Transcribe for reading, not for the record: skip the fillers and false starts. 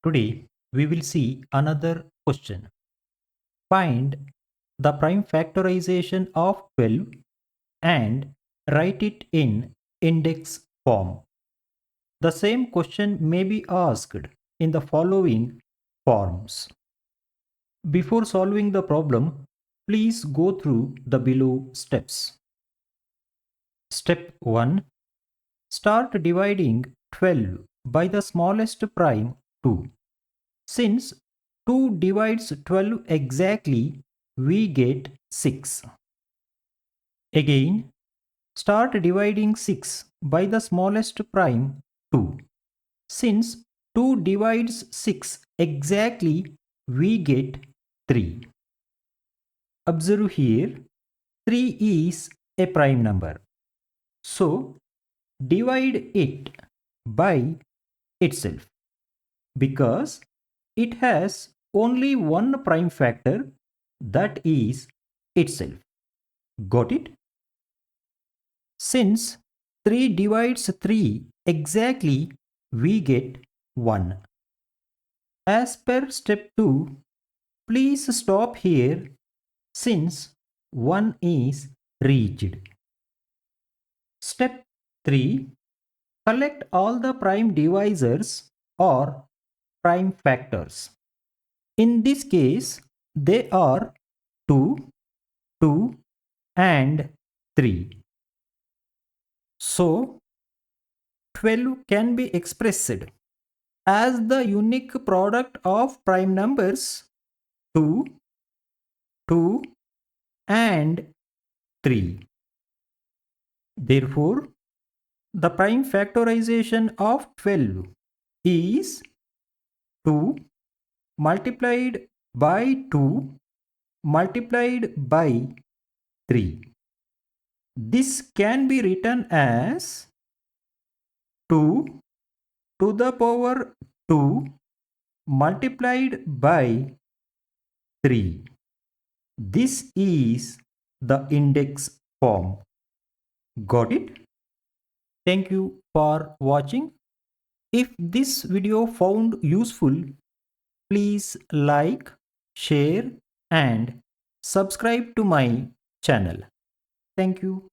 Today we will see another question. Find the prime factorization of 12 and write it in index form. The same question may be asked in the following forms. Before solving the problem, please go through the below steps. Step 1. Start dividing 12 by the smallest prime 2. Since 2 divides 12 exactly, we get 6. Again, start dividing 6 by the smallest prime 2. Since 2 divides 6 exactly, we get 3. Observe here, 3 is a prime number. So, divide it by itself because it has only one prime factor, that is itself. Got it? Since 3 divides 3 exactly, we get 1. As per step 2, please stop here since 1 is reached. Step 3. Collect all the prime divisors or prime factors. In this case, they are 2, 2 and 3. So, 12 can be expressed as the unique product of prime numbers 2, 2 and 3. Therefore, the prime factorization of 12 is 2 multiplied by 2 multiplied by 3. This can be written as 2 to the power 2 multiplied by 3. This is the index form. Got it? Thank you for watching. If this video found useful, please like, share and subscribe to my channel. Thank you.